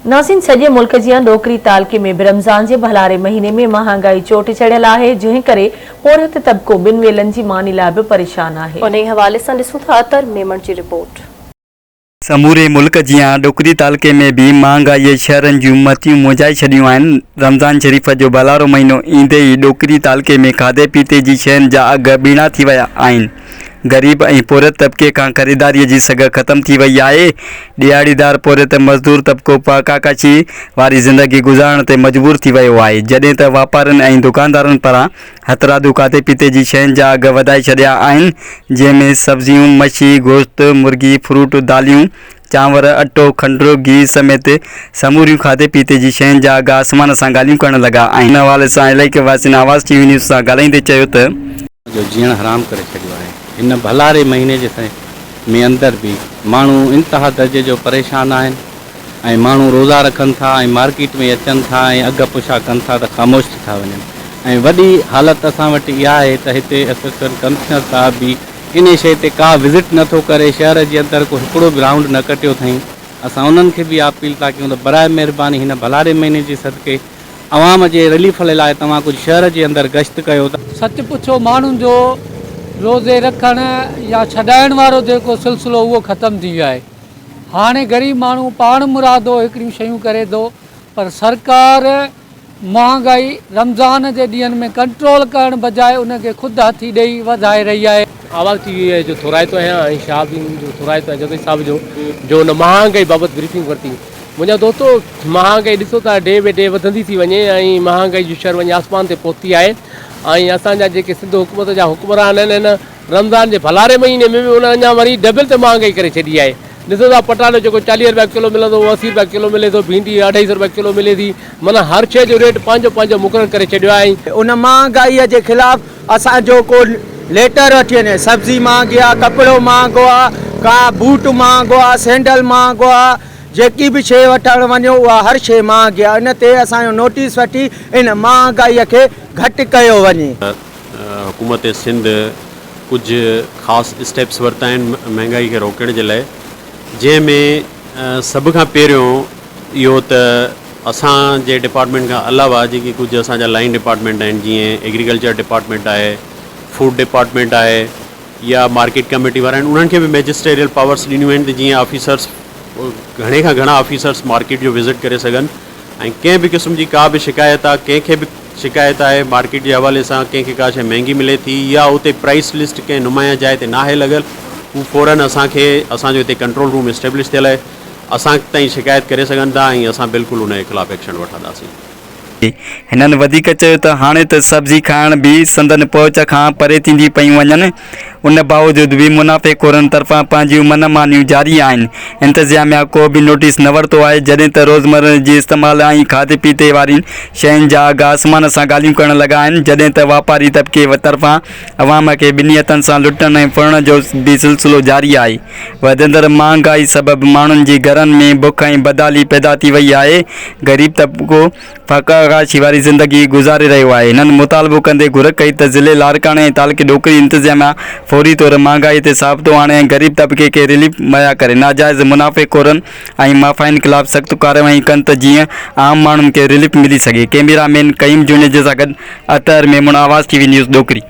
नासिन सॼे मुल्क जी डोकरी तालके में भी रमज़ान के भलारे महीने में महांगाई चोट चढ़ियल है, जंहिं करे पोरहत तबको बिन वेलन की मानी लाइ भी परेशान है। उन हवाले से ॾिसूं था अतर मेमण की रिपोर्ट। समूरे मुल्क जियां डोकरी तालके में भी महांगाई शहरन जूं मतियूं मुंझाए छॾियूं आहिनि। रमज़ान शरीफ़ जो भलारो महीनो ईंदे ही डोकरी तालके में खाधे पीते जी शयुनि जा अघ ॿीणा थी विया आहिनि। गरीब ऐं पोरत तबके खां ख़रीदारीअ जी सघ ख़त्म थी वई आहे। ॾियारीदार पोरत मज़दूर तबको पाकाकाशी वारी ज़िंदगी गुज़ारण ते मजबूर थी वियो आहे, जॾहिं त वापारनि ऐं दुकानदारनि पारां हथरादू खाधे पीते जी शयुनि जा अघ वधाए छॾिया आहिनि, जंहिंमें सब्जियूं, मच्छी, गोश्त, मुर्गी, फ्रूट, दालियूं, चांवर, अटो, खंडु, घी समेत समूरियूं खाधे पीते जी शयुनि जा अघ आसमान सां ॻाल्हियूं करण लॻा आहिनि। हिन हवाले सां इलाइक़े वासियुनि आवाज़ टीवी न्यूज़ सां ॻाल्हाईंदे चयो त जो जीअण हराम करे छॾियो आहे। इन भलारे महीने जे में अंदर भी माण्हू इंतहा दर्जे जो परेशान आहिनि ऐं माण्हू रोज़ा रखनि था ऐं मार्केट में अचनि था ऐं अघ पुछा कनि था त ख़ामोश थी था वञनि। ऐं वॾी हालत असां वटि इहा आहे त हिते असिस्टेंट कमिश्नर साहब भी इन शइ ते का विज़िट नथो करे, शहर जे अंदरि को हिकिड़ो बि राउंड न कटियो अथई। असां उन्हनि खे बि अपील था कयूं त बराए महिरबानी हिन भलारे महीने जे सदके आवाम जे रिलीफ लाइ तव्हां कुझु शहर जे अंदरि गश्त कयो। सच पुछो माण्हुनि जो रोज़े रखण या छॾाइण वारो जेको सिलसिलो उहो ख़त्म थी वियो आहे। हाणे ग़रीब माण्हू पाण मुरादो हिकिड़ियूं शयूं करे थो, पर सरकार महांगाई रमज़ान जे ॾींहंनि में कंट्रोल करण बजाए उनखे ख़ुदि हथी ॾेई वधाए रही आहे। आवाज़ टीवी जो थोराइतो आहियां ऐं शहाबुद्दीन जो थोराइतो आहे जगत साहब जो उन महांगाई बाबति ब्रीफिंग वरिती। मुंहिंजा दोस्तो महांगाई ॾिसो था डे बाय डे वधंदी थी वञे ऐं महांगाई जी शर वञे आसमान ते पहुती आहे। ऐं असांजा जेके सिंध हुकूमत जा हुक्मरान आहिनि इन रमज़ान जे भलारे महीने में बि उन अञा वरी डबल ते महांगाई करे छॾी आहे। ॾिसो था पटाटो जेको 40 रुपया किलो मिलंदो उहो 80 रुपया किलो मिले थो, भिंडी 250 रुपया किलो मिले थी। माना हर शइ जो रेट पंहिंजो मुक़ररु करे छॾियो आहे। उन महांगाईअ जे ख़िलाफ़ असांजो को लेटर अची वञे, सब्जी महांगी आहे, कपिड़ो महांगो आहे, का बूट महांगो आहे, सैंडल महांगो आहे, जेकी भी शइ वठण वञो उहा हर शइ महांगी आहे। इन ते असांजो नोटिस वठी इन महांगाईअ खे घटि कयो वञे। हुकूमत सिंध कुछ ख़ासि स्टेप्स वरिता आहिनि महांगाई खे रोकण जे लाइ, जंहिंमें सभ खां पहिरियों इहो त असांजे डिपार्टमेंट खां अलावा जेकी कुझु असांजा लाइन डिपार्टमेंट आहिनि, जीअं एग्रीकल्चर डिपार्टमेंट आहे, फूड डिपार्टमेंट आहे या मार्केट कमेटी वारा आहिनि, उन्हनि खे बि मैजिस्ट्रेरियल पावर्स ॾिनियूं आहिनि त जीअं ऑफिसर्स घणे खां घणा ऑफिसर्स मार्केट जो विज़िट करे सघनि ऐं कंहिं बि क़िस्म जी का बि शिकायत आहे, कंहिंखे बि शिकायत आहे मार्केट जे हवाले सां, कंहिंखे का शइ महांगी मिले थी या उते प्राइस लिस्ट कंहिं नुमाया जाइ ते नाहे लॻल, हू फ़ौरन असांखे असांजो हिते कंट्रोल रूम इस्टेब्लिश थियल आहे, असां ताईं शिकायत करे सघनि था ऐं असां बिल्कुलु उन जे ख़िलाफ़ु एक्शन वठंदासीं। हिननि वधीक चयो त हाणे त सब्जी खाइण बि संदन पहुच खां परे थींदी पयूं वञनि। उन बावजूद भी मुनाफ़ेखोरनि तरफ़ां पंहिंजियूं मनमानियूं जारी आहिनि। इंतज़ामिया को बि नोटिस न वरितो आहे, जॾहिं त रोज़मर्रा जी इस्तेमाल ऐं खाधे पीते वारी शयुनि जा अघ आसमान सां ॻाल्हियूं करण लॻा आहिनि, जॾहिं त वापारी तबके तरफ़ां अवाम खे ॿिन्ही हथनि सां लुटण ऐं फुरण जो बि सिलसिलो जारी आहे। वधंदड़ महांगाई सबबि माण्हुनि जी घरनि में बुख ऐं बदहाली पैदा थी वई आहे। ग़रीब तबको फकाकाशी वारी ज़िंदगी गुज़ारे रहियो आहे। हिननि मुतालबो कंदे घुर कई त ज़िले लाड़काणे ऐं तालके डोकरी इंतज़ामिया फौरी तौर महांगाई ते साबितो आणे ऐं ग़रीब तबके खे रिलीफ मुहैया करे नाजाइज़ मुनाफ़ेखोरनि ऐं माफ़ाइनि ख़िलाफ़ सख़्तु कार्रवाई कनि त जीअं आम माण्हुनि खे रिलीफ मिली सघे। कैमरामैन कईम जूने जे सां गॾु अतर मेमण, आवाज़ टीवी न्यूज़ डोकरी।